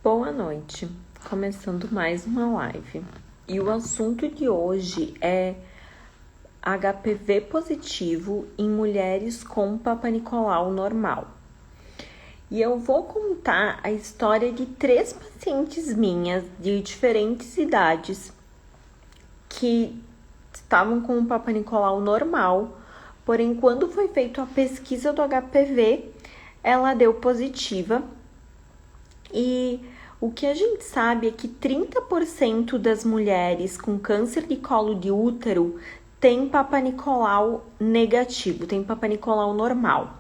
Boa noite, começando mais uma live. E o assunto de hoje é HPV positivo em mulheres com Papa Nicolau normal. E eu vou contar a história de 3 pacientes minhas de diferentes idades que estavam com o Papa Nicolau normal, porém quando foi feita a pesquisa do HPV, ela deu positiva. E o que a gente sabe é que 30% das mulheres com câncer de colo de útero tem Papa Nicolau negativo, tem Papa Nicolau normal.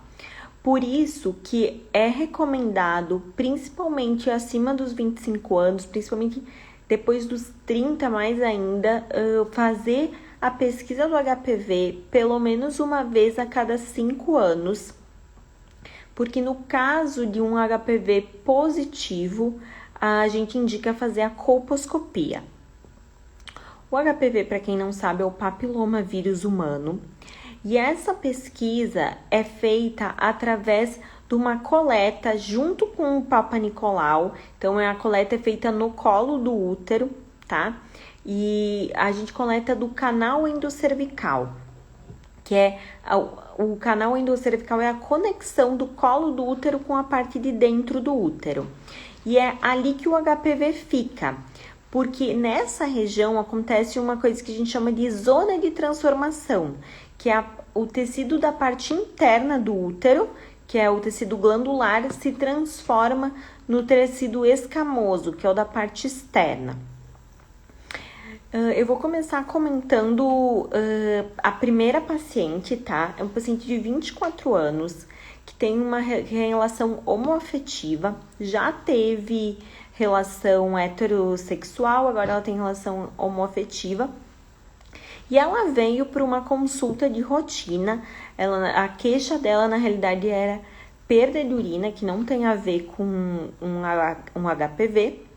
Por isso que é recomendado, principalmente acima dos 25 anos, principalmente depois dos 30 mais ainda, fazer a pesquisa do HPV pelo menos uma vez a cada 5 anos. Porque no caso de um HPV positivo, a gente indica fazer a colposcopia. O HPV, para quem não sabe, é o papilomavírus humano. E essa pesquisa é feita através de uma coleta junto com o Papa Nicolau. Então, a coleta é feita no colo do útero, tá? E a gente coleta do canal endocervical, que é o canal endocervical é a conexão do colo do útero com a parte de dentro do útero. E é ali que o HPV fica, porque nessa região acontece uma coisa que a gente chama de zona de transformação, que é o tecido da parte interna do útero, que é o tecido glandular, se transforma no tecido escamoso, que é o da parte externa. Eu vou começar comentando a primeira paciente, tá? É um paciente de 24 anos, que tem uma relação homoafetiva, já teve relação heterossexual, agora ela tem relação homoafetiva. E ela veio para uma consulta de rotina. A queixa dela, na realidade, era perda de urina, que não tem a ver com um HPV.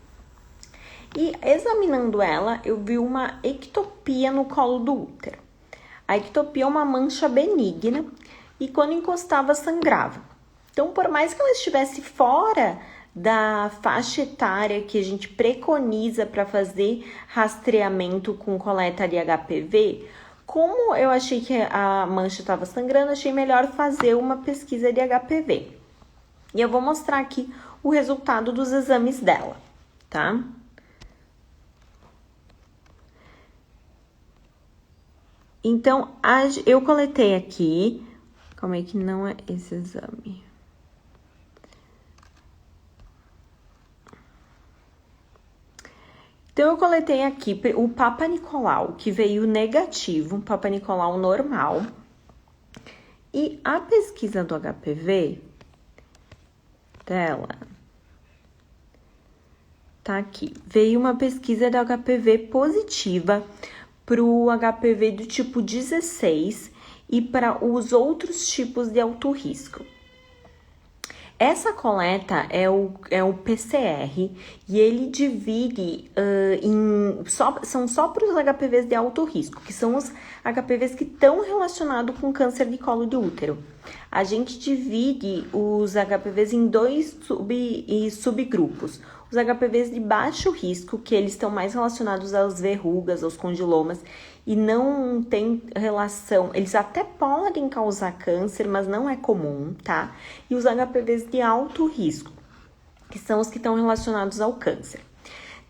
E examinando ela, eu vi uma ectopia no colo do útero. A ectopia é uma mancha benigna e quando encostava sangrava. Então, por mais que ela estivesse fora da faixa etária que a gente preconiza para fazer rastreamento com coleta de HPV, como eu achei que a mancha estava sangrando, achei melhor fazer uma pesquisa de HPV. E eu vou mostrar aqui o resultado dos exames dela, tá? Então, eu coletei aqui, como é que não é esse exame? Então, eu coletei aqui o Papa Nicolau, que veio negativo, um Papa Nicolau normal. E a pesquisa do HPV dela tá aqui. Veio uma pesquisa do HPV positiva para o HPV do tipo 16 e para os outros tipos de alto risco. Essa coleta é o PCR e ele divide são só para os HPVs de alto risco, que são os HPVs que estão relacionados com câncer de colo de útero. A gente divide os HPVs em 2 subgrupos. Os HPVs de baixo risco, que eles estão mais relacionados às verrugas, aos condilomas, e não tem relação, eles até podem causar câncer, mas não é comum, tá? E os HPVs de alto risco, que são os que estão relacionados ao câncer.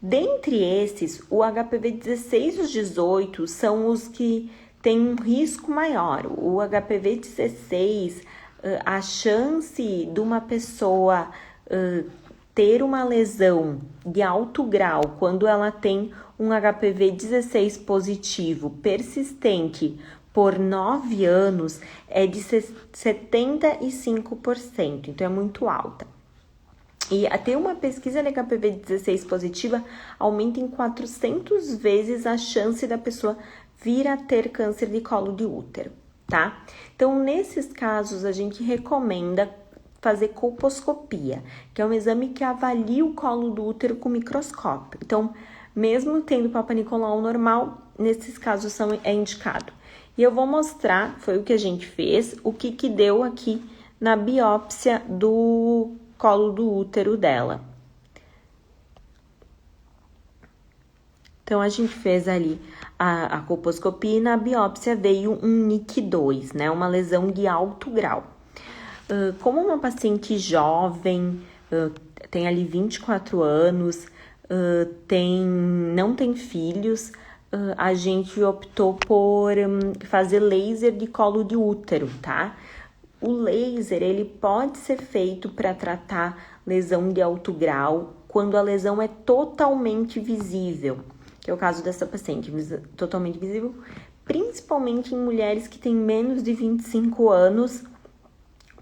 Dentre esses, o HPV 16 e os 18 são os que têm um risco maior. O HPV 16, a chance de uma pessoa ter uma lesão de alto grau quando ela tem um HPV 16 positivo persistente por 9 anos é de 75%, então é muito alta. E até uma pesquisa de HPV 16 positiva aumenta em 400 vezes a chance da pessoa vir a ter câncer de colo de útero, tá? Então, nesses casos, a gente recomenda fazer colposcopia, que é um exame que avalia o colo do útero com microscópio. Então, mesmo tendo Papa Nicolau normal, nesses casos é indicado. E eu vou mostrar, foi o que a gente fez, o que deu aqui na biópsia do colo do útero dela. Então, a gente fez ali a colposcopia e na biópsia veio um NIC2, né? Uma lesão de alto grau. Como uma paciente jovem, tem ali 24 anos, não tem filhos, a gente optou por fazer laser de colo de útero, tá? O laser, ele pode ser feito para tratar lesão de alto grau quando a lesão é totalmente visível, que é o caso dessa paciente, totalmente visível, principalmente em mulheres que têm menos de 25 anos,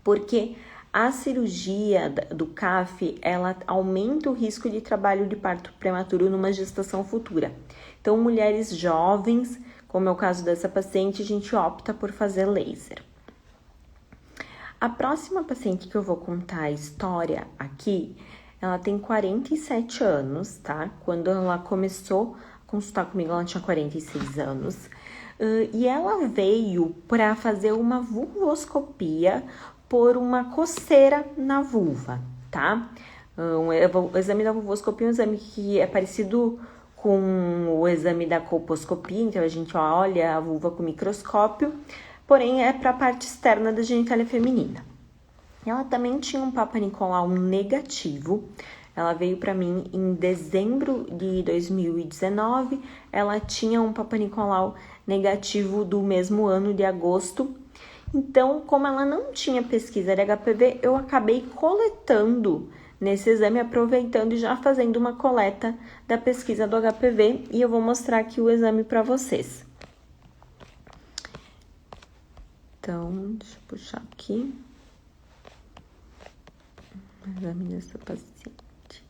porque a cirurgia do CAF, ela aumenta o risco de trabalho de parto prematuro numa gestação futura. Então, mulheres jovens, como é o caso dessa paciente, a gente opta por fazer laser. A próxima paciente que eu vou contar a história aqui, ela tem 47 anos, tá? Quando ela começou a consultar comigo, ela tinha 46 anos. E ela veio para fazer uma vulvoscopia por uma coceira na vulva, tá? O exame da vulvoscopia é um exame que é parecido com o exame da colposcopia, então a gente olha a vulva com microscópio, porém é para a parte externa da genitália feminina. Ela também tinha um Papa Nicolau negativo. Ela veio para mim em dezembro de 2019. Ela tinha um Papa Nicolau negativo do mesmo ano, de agosto. Então, como ela não tinha pesquisa de HPV, eu acabei coletando nesse exame, aproveitando e já fazendo uma coleta da pesquisa do HPV. E eu vou mostrar aqui o exame para vocês. Então, deixa eu puxar aqui. O exame dessa paciente.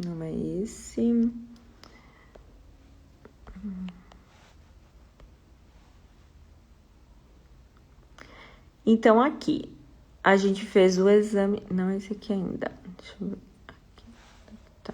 Não é esse. Então, aqui, a gente fez o exame... Não é esse aqui ainda. Deixa eu ver aqui. Tá.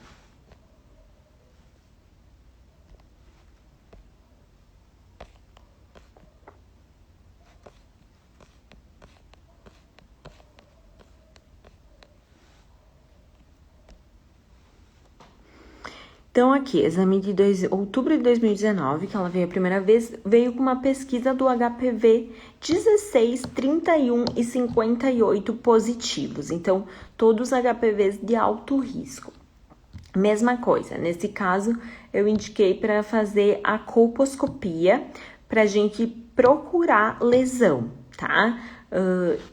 Então, aqui, exame de outubro de 2019, que ela veio a primeira vez, veio com uma pesquisa do HPV 16, 31 e 58 positivos. Então, todos HPVs de alto risco. Mesma coisa, nesse caso, eu indiquei para fazer a colposcopia, para a gente procurar lesão, tá?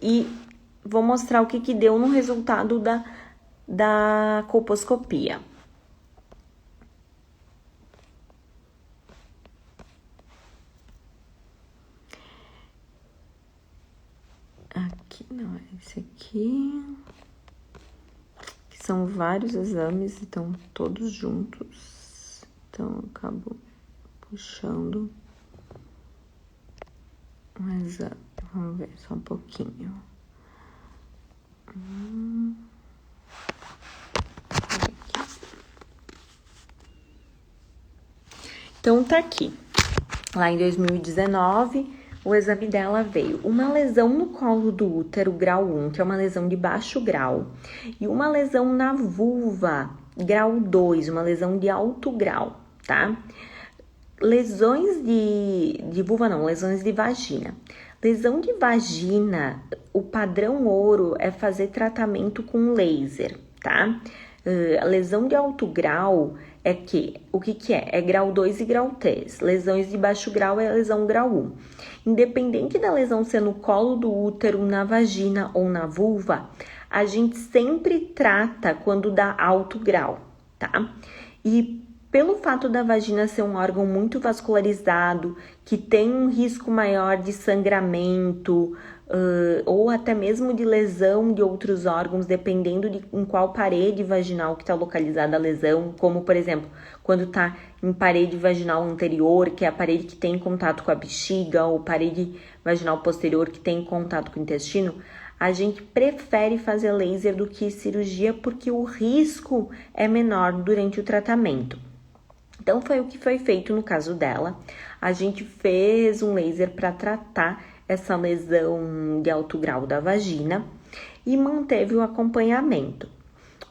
E vou mostrar o que deu no resultado da colposcopia. Aqui, não é esse aqui. São vários exames, então todos juntos. Então, eu acabo puxando um exame. Vamos ver só um pouquinho. Então, tá aqui. Lá em 2019... o exame dela veio uma lesão no colo do útero, grau 1, que é uma lesão de baixo grau, e uma lesão na vulva, grau 2, uma lesão de alto grau, tá? Lesões de vulva não, lesões de vagina. Lesão de vagina, o padrão ouro é fazer tratamento com laser, tá? A lesão de alto grau o que é? É grau 2 e grau 3. Lesões de baixo grau é lesão grau 1. Independente da lesão ser no colo do útero, na vagina ou na vulva, a gente sempre trata quando dá alto grau, tá? E pelo fato da vagina ser um órgão muito vascularizado, que tem um risco maior de sangramento, ou até mesmo de lesão de outros órgãos, dependendo de em qual parede vaginal que está localizada a lesão, como, por exemplo, quando está em parede vaginal anterior, que é a parede que tem contato com a bexiga, ou parede vaginal posterior, que tem contato com o intestino, a gente prefere fazer laser do que cirurgia, porque o risco é menor durante o tratamento. Então, foi o que foi feito no caso dela. A gente fez um laser para tratar essa lesão de alto grau da vagina e manteve o acompanhamento.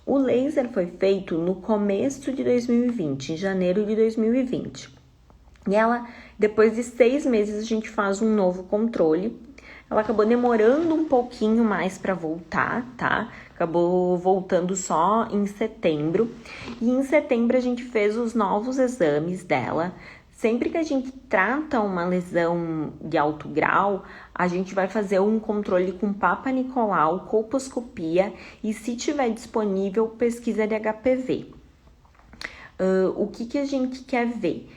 O laser foi feito no começo de 2020, em janeiro de 2020. E ela, depois de 6 meses, a gente faz um novo controle. Ela acabou demorando um pouquinho mais para voltar, tá? Acabou voltando só em setembro. E em setembro a gente fez os novos exames dela. Sempre que a gente trata uma lesão de alto grau, a gente vai fazer um controle com Papa Nicolau, colposcopia e, se tiver disponível, pesquisa de HPV. O que a gente quer ver?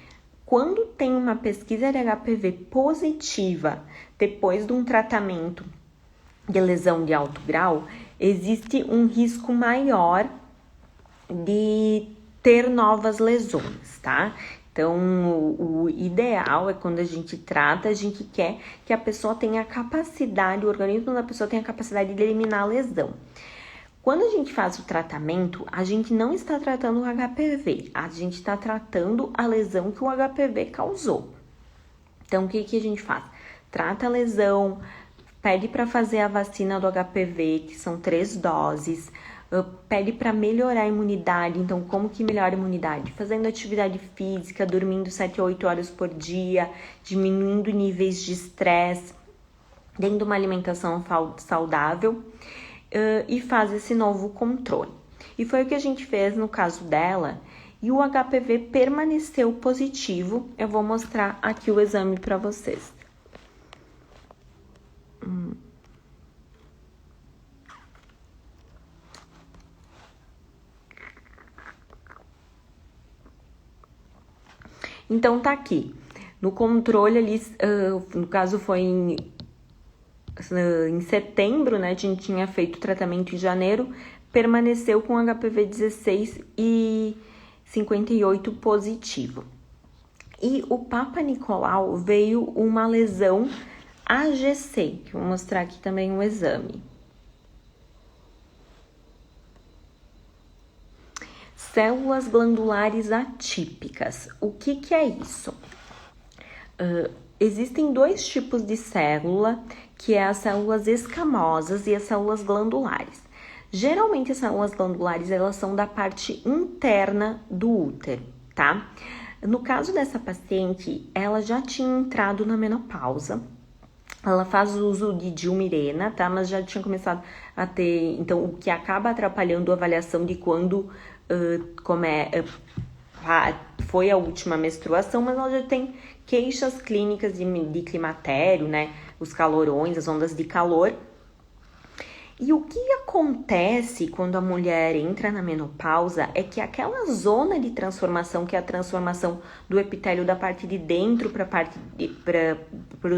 Quando tem uma pesquisa de HPV positiva, depois de um tratamento de lesão de alto grau, existe um risco maior de ter novas lesões, tá? Então, o ideal é quando a gente trata, a gente quer que a pessoa tenha a capacidade, o organismo da pessoa tenha a capacidade de eliminar a lesão. Quando a gente faz o tratamento, a gente não está tratando o HPV, a gente está tratando a lesão que o HPV causou. Então, o que a gente faz? Trata a lesão, pede para fazer a vacina do HPV, que são 3 doses, pede para melhorar a imunidade. Então, como que melhora a imunidade? Fazendo atividade física, dormindo 7 a 8 horas por dia, diminuindo níveis de estresse, dando uma alimentação saudável e faz esse novo controle. E foi o que a gente fez no caso dela, e o HPV permaneceu positivo. Eu vou mostrar aqui o exame para vocês. Então, tá aqui. No controle ali, no caso foi em setembro, né? A gente tinha feito o tratamento em janeiro, permaneceu com HPV 16 e 58 positivo. E o Papa Nicolau veio uma lesão AGC, que eu vou mostrar aqui também um exame. Células glandulares atípicas. O que é isso? Existem 2 tipos de célula, que é as células escamosas e as células glandulares. Geralmente as células glandulares, elas são da parte interna do útero, tá? No caso dessa paciente, ela já tinha entrado na menopausa. Ela faz uso de Dilmirena, tá? Mas já tinha começado a ter... Então, o que acaba atrapalhando a avaliação de quando foi a última menstruação, mas ela já tem queixas clínicas de climatério, né? Os calorões, as ondas de calor. E o que acontece quando a mulher entra na menopausa é que aquela zona de transformação, que é a transformação do epitélio da parte de dentro para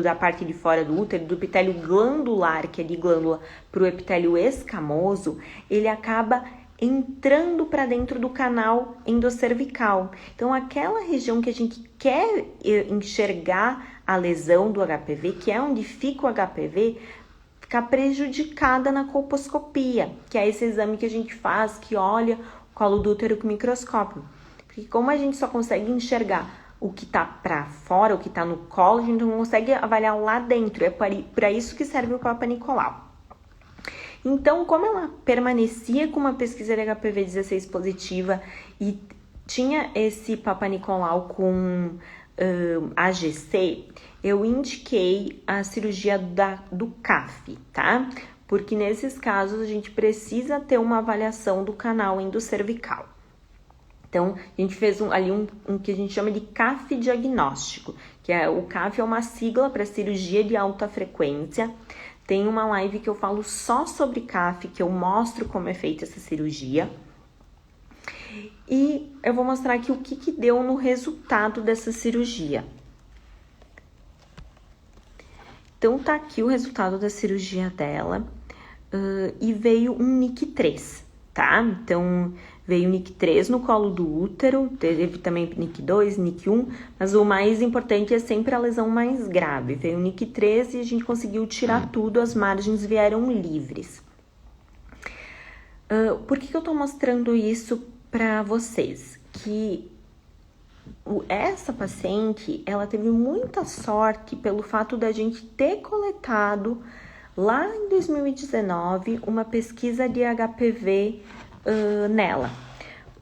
da parte de fora do útero, do epitélio glandular, que é de glândula, para o epitélio escamoso, ele acaba entrando para dentro do canal endocervical. Então, aquela região que a gente quer enxergar a lesão do HPV, que é onde fica o HPV, fica prejudicada na colposcopia, que é esse exame que a gente faz, que olha o colo do útero com microscópio. Porque como a gente só consegue enxergar o que tá para fora, o que tá no colo, a gente não consegue avaliar lá dentro. É para isso que serve o Papa Nicolau. Então, como ela permanecia com uma pesquisa de HPV 16 positiva e tinha esse Papa Nicolau com AGC, eu indiquei a cirurgia do CAF, tá? Porque nesses casos a gente precisa ter uma avaliação do canal endocervical. Então, a gente fez um que a gente chama de CAF diagnóstico, que o CAF é uma sigla para cirurgia de alta frequência. Tem uma live que eu falo só sobre CAF, que eu mostro como é feita essa cirurgia. E eu vou mostrar aqui o que deu no resultado dessa cirurgia. Então, tá aqui o resultado da cirurgia dela. E veio um NIC3, tá? Então, veio NIC3 no colo do útero, teve também NIC2, NIC1, mas o mais importante é sempre a lesão mais grave. Veio NIC3 e a gente conseguiu tirar tudo, as margens vieram livres. Por que eu tô mostrando isso para vocês? Que essa paciente, ela teve muita sorte pelo fato da gente ter coletado lá em 2019 uma pesquisa de HPV nela.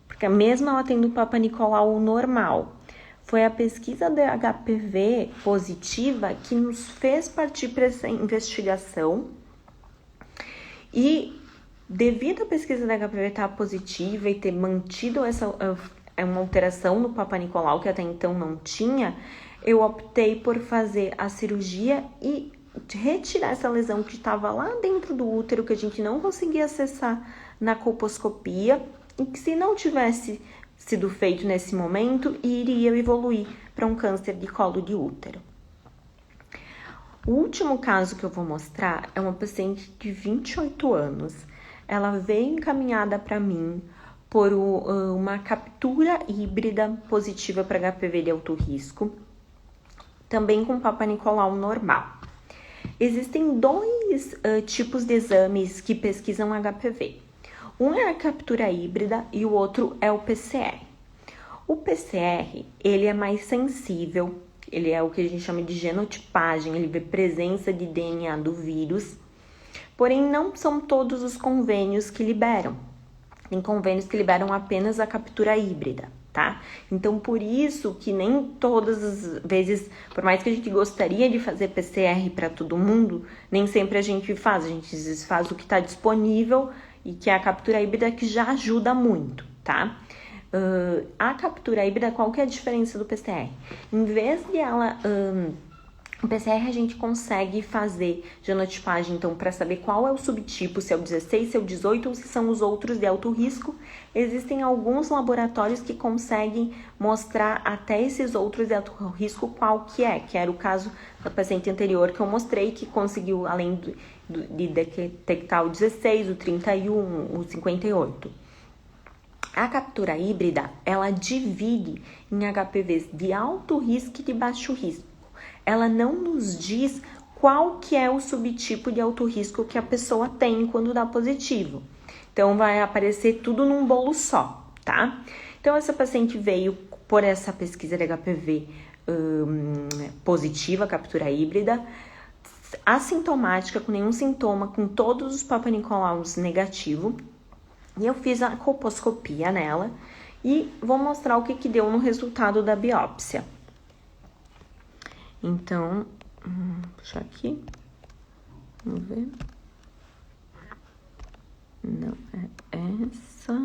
Porque mesmo ela tendo Papa Nicolau normal, foi a pesquisa da HPV positiva que nos fez partir para essa investigação. E devido à pesquisa da HPV estar positiva e ter mantido uma alteração no Papa Nicolau, que até então não tinha, eu optei por fazer a cirurgia e retirar essa lesão que estava lá dentro do útero, que a gente não conseguia acessar na colposcopia, e que se não tivesse sido feito nesse momento, iria evoluir para um câncer de colo de útero. O último caso que eu vou mostrar é uma paciente de 28 anos. Ela veio encaminhada para mim por uma captura híbrida positiva para HPV de alto risco, também com Papa Nicolau normal. Existem dois tipos de exames que pesquisam HPV. Um é a captura híbrida e o outro é o PCR. O PCR, ele é mais sensível, ele é o que a gente chama de genotipagem, ele vê presença de DNA do vírus, porém não são todos os convênios que liberam. Tem convênios que liberam apenas a captura híbrida, tá? Então, por isso que nem todas as vezes, por mais que a gente gostaria de fazer PCR para todo mundo, nem sempre a gente faz o que está disponível, e que é a captura híbrida, que já ajuda muito, tá? A captura híbrida, qual que é a diferença do PCR? Em vez de ela... o PCR a gente consegue fazer genotipagem, então, para saber qual é o subtipo, se é o 16, se é o 18 ou se são os outros de alto risco. Existem alguns laboratórios que conseguem mostrar até esses outros de alto risco qual que era o caso da paciente anterior que eu mostrei, que conseguiu, além de detectar o 16, o 31, o 58. A captura híbrida, ela divide em HPVs de alto risco e de baixo risco. Ela não nos diz qual que é o subtipo de alto risco que a pessoa tem quando dá positivo. Então, vai aparecer tudo num bolo só, tá? Então, essa paciente veio por essa pesquisa de HPV positiva, captura híbrida, assintomática, com nenhum sintoma, com todos os Papa Nicolaus negativo. E eu fiz a colposcopia nela e vou mostrar o que deu no resultado da biópsia. Então, puxar aqui, vamos ver. Não é essa.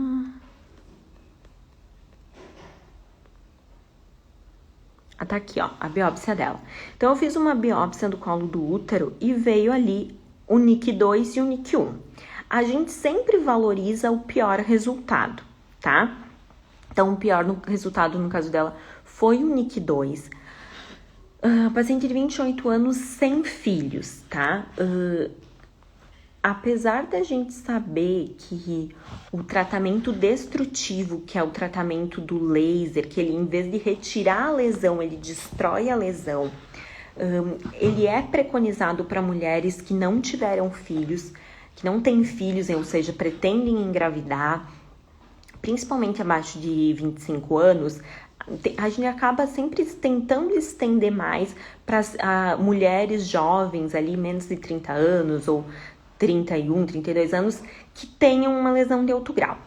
Tá aqui, ó, a biópsia dela. Então, eu fiz uma biópsia do colo do útero e veio ali o NIC2 e o NIC1. A gente sempre valoriza o pior resultado, tá? Então, o pior resultado, no caso dela, foi o NIC2. Paciente de 28 anos sem filhos, tá? Apesar da gente saber que o tratamento destrutivo, que é o tratamento do laser, que ele, em vez de retirar a lesão, ele destrói a lesão, ele é preconizado para mulheres que não tiveram filhos, que não têm filhos, ou seja, pretendem engravidar, principalmente abaixo de 25 anos, a gente acaba sempre tentando estender mais para mulheres jovens, ali menos de 30 anos, ou 31, 32 anos, que tenham uma lesão de alto grau.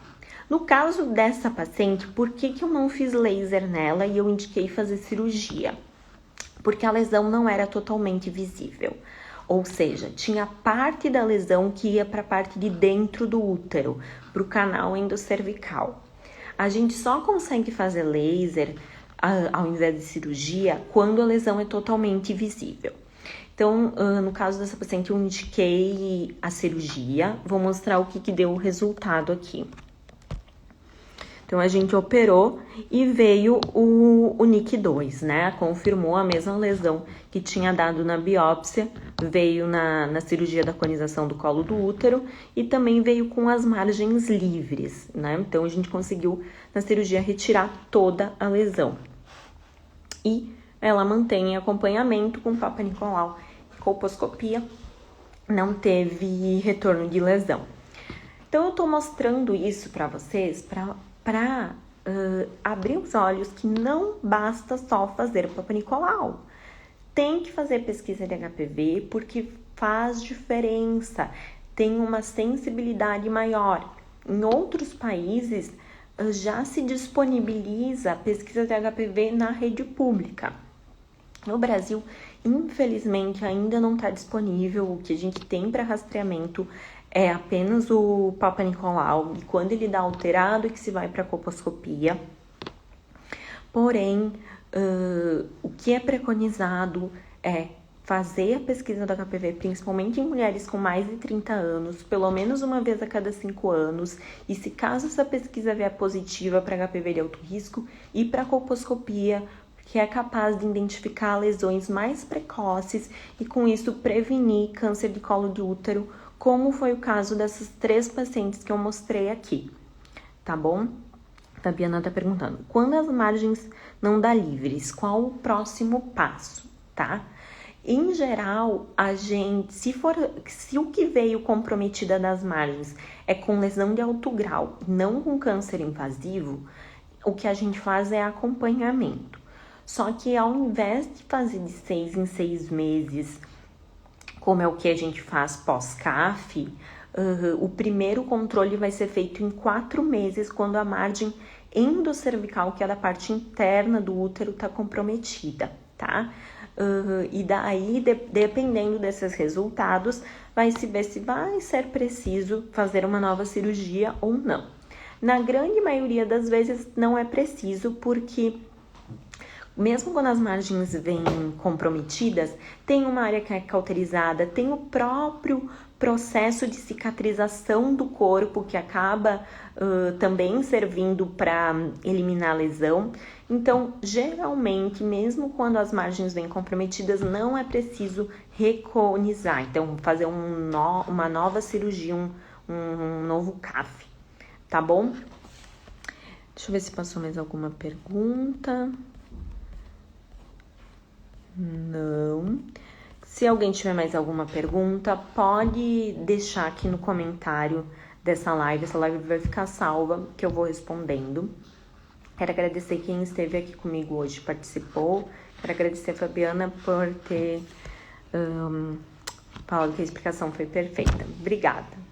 No caso dessa paciente, por que eu não fiz laser nela e eu indiquei fazer cirurgia? Porque a lesão não era totalmente visível. Ou seja, tinha parte da lesão que ia para a parte de dentro do útero, para o canal endocervical. A gente só consegue fazer laser, ao invés de cirurgia, quando a lesão é totalmente visível. Então, no caso dessa paciente, eu indiquei a cirurgia. Vou mostrar o que deu o resultado aqui. Então, a gente operou e veio o NIC2, né? Confirmou a mesma lesão que tinha dado na biópsia, veio na cirurgia da conização do colo do útero e também veio com as margens livres, né? Então, a gente conseguiu, na cirurgia, retirar toda a lesão. E ela mantém acompanhamento com Papa Nicolau e colposcopia, não teve retorno de lesão. Então, eu tô mostrando isso para vocês, para abrir os olhos que não basta só fazer o Papa Nicolau. Tem que fazer pesquisa de HPV porque faz diferença, tem uma sensibilidade maior. Em outros países, já se disponibiliza a pesquisa de HPV na rede pública. No Brasil, infelizmente, ainda não está disponível. O que a gente tem para rastreamento é apenas o Papa Nicolau, e quando ele dá alterado é que se vai para a colposcopia. Porém, o que é preconizado é fazer a pesquisa do HPV, principalmente em mulheres com mais de 30 anos, pelo menos uma vez a cada 5 anos, e se caso essa pesquisa vier positiva para HPV de alto risco, ir para a colposcopia, que é capaz de identificar lesões mais precoces e com isso prevenir câncer de colo de útero, como foi o caso dessas 3 pacientes que eu mostrei aqui, tá bom? Fabiana tá perguntando, quando as margens não dá livres, qual o próximo passo, tá? Em geral, se o que veio comprometida das margens é com lesão de alto grau, não com câncer invasivo, o que a gente faz é acompanhamento. Só que ao invés de fazer de 6 em 6 meses, como é o que a gente faz pós-CAF, o primeiro controle vai ser feito em 4 meses, quando a margem endocervical, que é da parte interna do útero, está comprometida, tá? E daí, dependendo desses resultados, vai se ver se vai ser preciso fazer uma nova cirurgia ou não. Na grande maioria das vezes, não é preciso, porque mesmo quando as margens vêm comprometidas, tem uma área que é cauterizada, tem o próprio processo de cicatrização do corpo que acaba também servindo para eliminar a lesão. Então, geralmente, mesmo quando as margens vêm comprometidas, não é preciso reconizar. Então, fazer uma nova cirurgia, um novo CAF, tá bom? Deixa eu ver se passou mais alguma pergunta. Não. Se alguém tiver mais alguma pergunta, pode deixar aqui no comentário dessa live. Essa live vai ficar salva, que eu vou respondendo. Quero agradecer quem esteve aqui comigo hoje, participou. Quero agradecer a Fabiana por ter falado que a explicação foi perfeita. Obrigada.